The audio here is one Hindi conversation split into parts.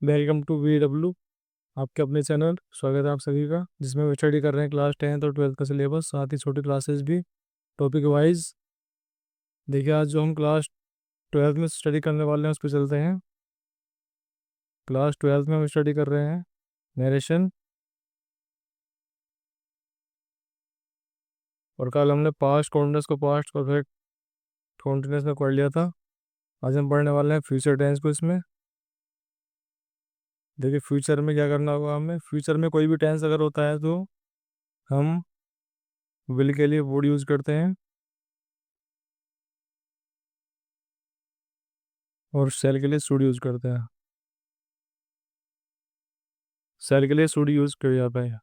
वेलकम टू VW, आपके अपने चैनल। स्वागत है आप सभी का, जिसमें हम स्टडी कर रहे हैं क्लास 10th और 12th का सिलेबस, साथ ही छोटी क्लासेस भी टॉपिक वाइज। देखिए, आज जो हम क्लास 12th में स्टडी करने वाले हैं उस पर चलते हैं। क्लास 12th में हम स्टडी कर रहे हैं नरेशन, और कल हमने पास्ट कॉन्टिन्यूस को पास्ट परफेक्ट कॉन्टिन्यूस में पढ़ लिया था। आज हम पढ़ने वाले हैं फ्यूचर टेंस को इसमें। देखिए, फ्यूचर में क्या करना होगा हमें। फ्यूचर में कोई भी टेंस अगर होता है तो हम विल के लिए वुड यूज़ करते हैं, और शेल के लिए शुड यूज़ करते हैं। शेल के लिए शुड यूज़ किया जाता है।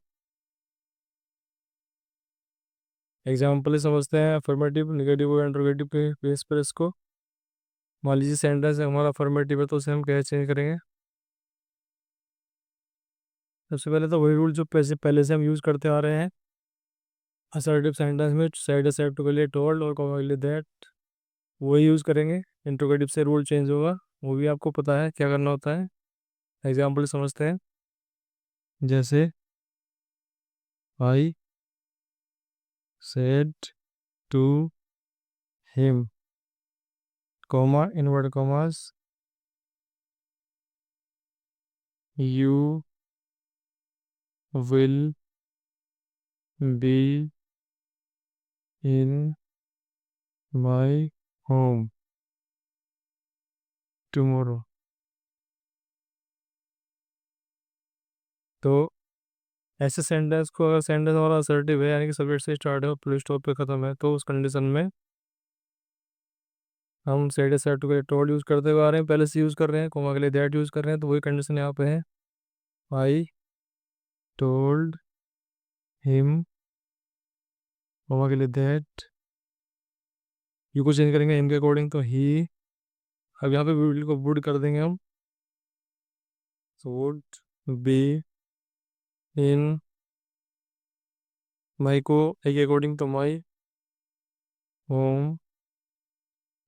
एग्जाम्पल ही समझते हैं अफर्मेटिव, निगेटिव और इंट्रोगेटिव के बेस पर इसको। मान लीजिए सेंटेंस है हमारा अफर्मेटिव है, तो उसे हम क्या चेंज करेंगे। सबसे पहले तो वही रूल जो पहले से हम यूज़ करते आ रहे हैं। असर्टिव सेंटेंस में said accept के लिए टोल्ड और कॉमा के लिए दैट, वही यूज़ करेंगे। इंट्रोगेटिव से रूल चेंज होगा, वो भी आपको पता है क्या करना होता है। एग्जाम्पल समझते हैं। जैसे I said to him, comma inverted commas, you will be in my home tomorrow. तो ऐसे सेंटेंस को, अगर सेंटेंस हमारा असर्टिव है, यानी कि सब्जेक्ट से स्टार्ट है और फुल स्टॉप पे खत्म है, तो उस कंडीशन में हम सेड सेट के लिए टोल्ड यूज़ करते हुए आ रहे हैं, पहले से यूज़ कर रहे हैं, कोमा के लिए दैट यूज़ कर रहे हैं, तो वही कंडीशन यहाँ पे है। आई टोल्ड हिम, कोमा के लिए दैट, यू को चेंज करेंगे हिम के अकॉर्डिंग, तो ही। अब यहाँ पे वुड को वुड कर देंगे हम, सो वुड बी इन माई को ए के अकॉर्डिंग, तो माई होम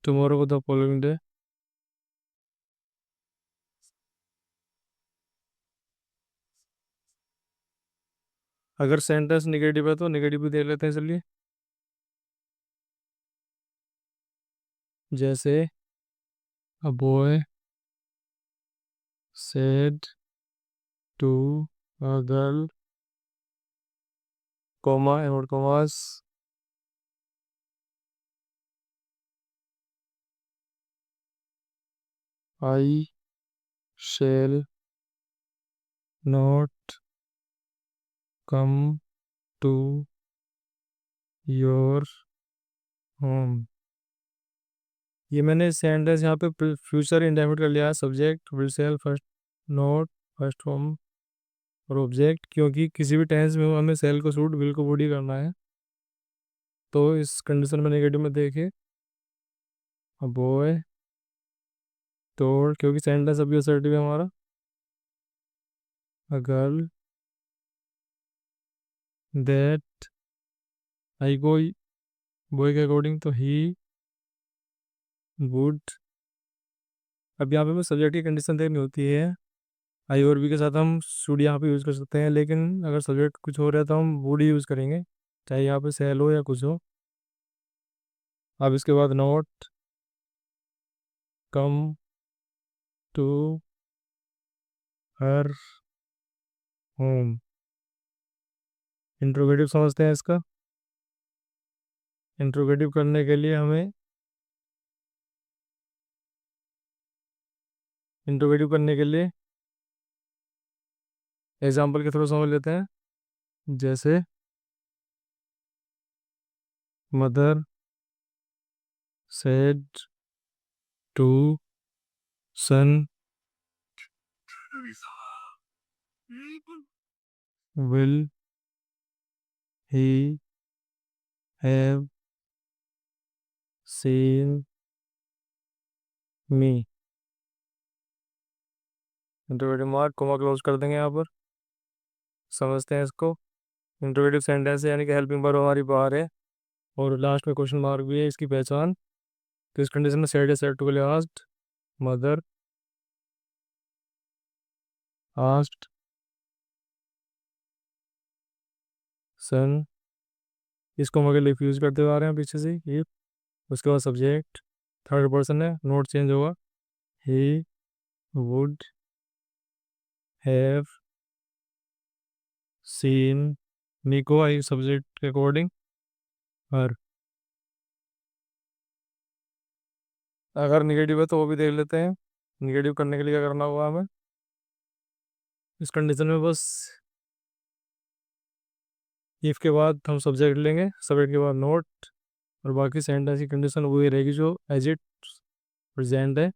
टुमारो को द फॉलोइंग डे। अगर सेंटेंस निगेटिव है तो निगेटिव भी दे लेते हैं, चलिए। जैसे a boy said to a girl, comma और commas, I shall not come to your home. ये मैंने सेंटेंस यहाँ पे फ्यूचर इंडेफिनिट कर लिया है। Subject will shall first, not first home, और ऑब्जेक्ट, क्योंकि किसी भी टेंस में हमें सेल को सूट विल को वुड ही करना है। तो इस कंडीशन में नेगेटिव में देखिए, अ बॉय टोल्ड, क्योंकि सेंटेंस अभी असर्टिव है हमारा। अ गर्ल दैट, आई को बॉय के अकॉर्डिंग, तो ही वुड। अब यहाँ पे हमें सब्जेक्ट की कंडीशन देखनी होती है। आई और बी के साथ हम शुड यहाँ पे यूज़ कर सकते हैं, लेकिन अगर सब्जेक्ट कुछ हो रहा है तो हम वुड ही यूज़ करेंगे, चाहे यहाँ पे सेल हो या कुछ हो। अब इसके बाद not come to her home, interrogative समझते हैं इसका। इंट्रोगेटिव करने के लिए हमें, इंट्रोगेटिव करने के लिए एग्जाम्पल के थ्रू समझ लेते हैं। जैसे mother said to son will he have seen me, interrogative mark comma close कर देंगे यहाँ पर। समझते हैं इसको। इंट्रोगेटिव सेंटेंस है, यानी कि हेल्पिंग वर्ब हमारी बाहर है, और लास्ट में क्वेश्चन मार्क भी है इसकी पहचान। तो इस कंडीशन में सेड है सेड टू के लिए आस्क्ड, मदर आस्ट सन, इसको हम अगर लिफ यूज करते हुए आ रहे हैं पीछे से ये। उसके बाद सब्जेक्ट थर्ड पर्सन है, नोट चेंज होगा। ही वुड हैव सीन निको आई सब्जेक्ट के अकॉर्डिंग हर। अगर निगेटिव है तो वो भी देख लेते हैं। निगेटिव करने के लिए क्या करना होगा हमें इस कंडीशन में, बस इफ के बाद हम सब्जेक्ट लेंगे, सब्जेक्ट के बाद नोट, और बाकी सेंटेंस की कंडीशन वही रहेगी जो एज इट प्रेजेंट है।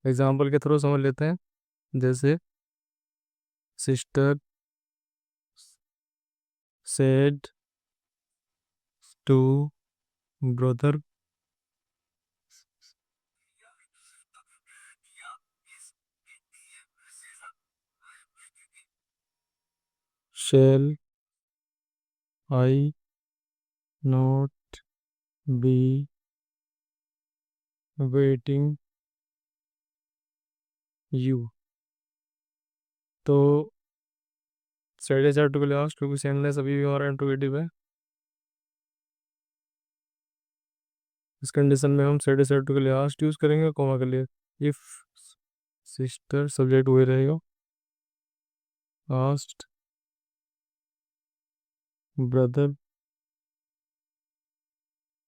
एग्जाम्पल के थ्रू समझ लेते हैं। जैसे sister said to brother shall I not be waiting you. तो सेड है टू के लास्ट, क्योंकि सेंडलेस अभी भी हमारा इंट्रोगेटिव है। इस कंडीशन में हम सेड टू के लास्ट यूज करेंगे कॉमा के लिए। इफ सिस्टर सब्जेक्ट वही रहेगा, last brother.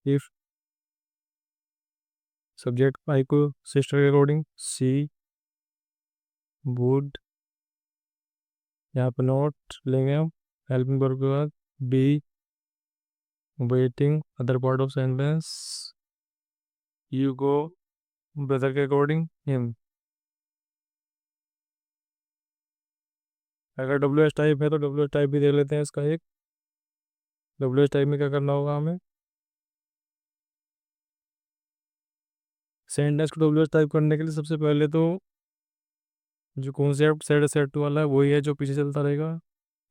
If subject I को सिस्टर के अकॉर्डिंग सी वुड, यहाँ पे नोट लेंगे हम हेल्पिंग वर्ब के बाद। Be waiting other part of sentence, you go brother के अकॉर्डिंग हिम। अगर डब्ल्यू एच टाइप है तो डब्ल्यू एच टाइप भी देख लेते हैं इसका एक। डब्ल्यू एच टाइप में क्या करना होगा हमें, सेंटेंस को डब्ल्यू एच टाइप करने के लिए सबसे पहले तो जो कॉन्सेप्ट सेट सेट टू वाला है वही है जो पीछे चलता रहेगा।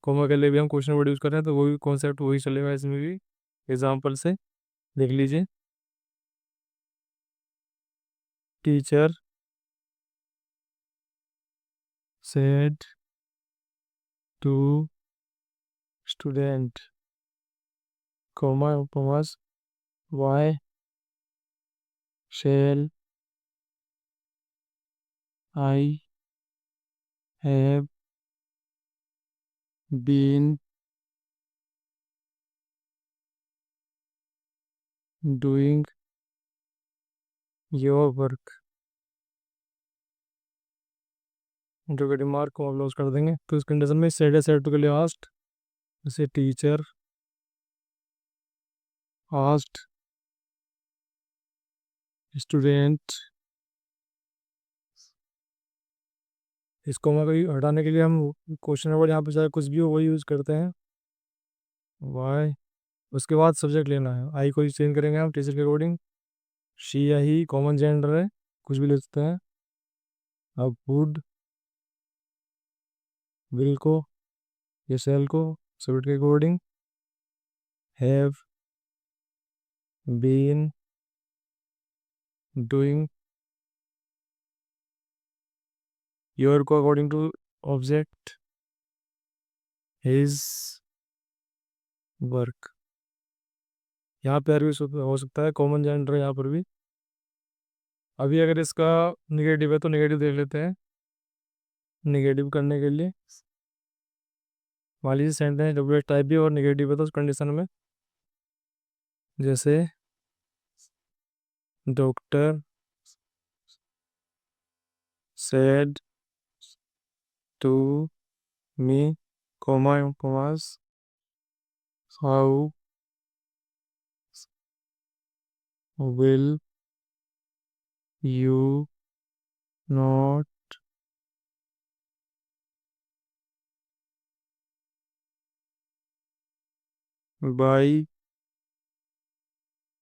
कॉमा के लिए भी हम क्वेश्चन वर्ड यूज कर रहे हैं तो वही कॉन्सेप्ट वही चलेगा इसमें भी। एग्जाम्पल से देख लीजिए। Teacher said to student, comma commas why shall I have been doing your work. जो कि रिमार्क को हम लॉस कर देंगे। तो इस कंडीशन में सेड है सेड टू के लिए आस्ट, जैसे टीचर आस्ट स्टूडेंट। इसको मैं कोई हटाने के लिए हम क्वेश्चन वर्ड यहाँ पे चाहे कुछ भी हो वही यूज़ करते हैं। वाई, उसके बाद सब्जेक्ट लेना है। आई को चेंज करेंगे हम टीचर के अकॉर्डिंग। शी या ही कॉमन जेंडर है, कुछ भी ले सकते हैं। अब वुड विल को या सेल को सब्जेक्ट के according. Have been doing your को according to object his work. यहाँ पे भी हो सकता है कॉमन जेंडर यहाँ पर भी। अभी अगर इसका निगेटिव है तो निगेटिव देख लेते हैं। निगेटिव करने के लिए मान लीजिए सेंटेंस डब्ल्यू एच टाइप भी और निगेटिव है तो उस कंडीशन में जैसे doctor said to me, comma commas how will you not buy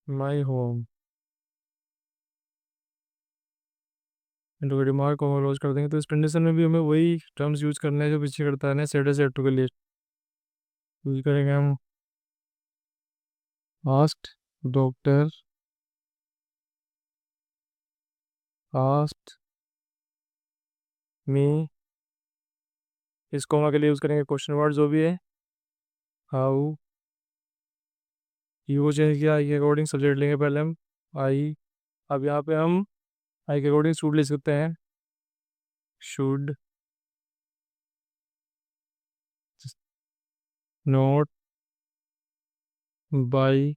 my home. इनको रिमार्क को क्लोज कर देंगे। तो इस कंडीशन में भी हमें वही टर्म्स यूज करने हैं जो पीछे करता है ना सेड सेड टू के लिए। यूज करेंगे हम आस्ट डॉक्टर आस्ट मी इस कॉमा के लिए यूज़ करेंगे क्वेश्चन वर्ड जो भी है। हाउ, यू चेंज किया, आई के अकॉर्डिंग सब्जेक्ट लेंगे पहले हम। आई। अब यहाँ पे हम आई के अकॉर्डिंग शुड ले सकते हैं। शुड नोट बाई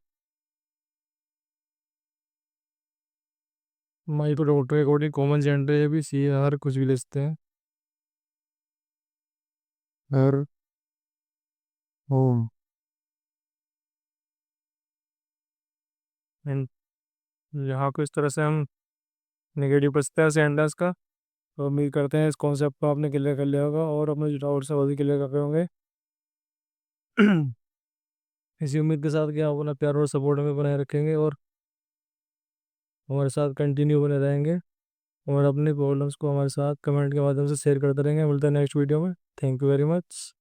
माई को डॉक्टर के अकॉर्डिंग कॉमन जेंडर है भी सी हर कुछ भी ले सकते हैं। हर होम। एंड यहाँ को इस तरह से हम नेगेटिव बचता है सेंटेंस का। तो उम्मीद करते हैं इस कॉन्सेप्ट को आपने क्लियर कर लिया होगा और अपने जो डाउट्स है वो भी क्लियर कर रहे होंगे। इसी उम्मीद के साथ कि आप अपना प्यार और सपोर्ट में बनाए रखेंगे और हमारे साथ कंटिन्यू बने रहेंगे और अपनी प्रॉब्लम्स को हमारे साथ कमेंट के माध्यम से शेयर करते रहेंगे। मिलते हैं नेक्स्ट वीडियो में। Thank you very much.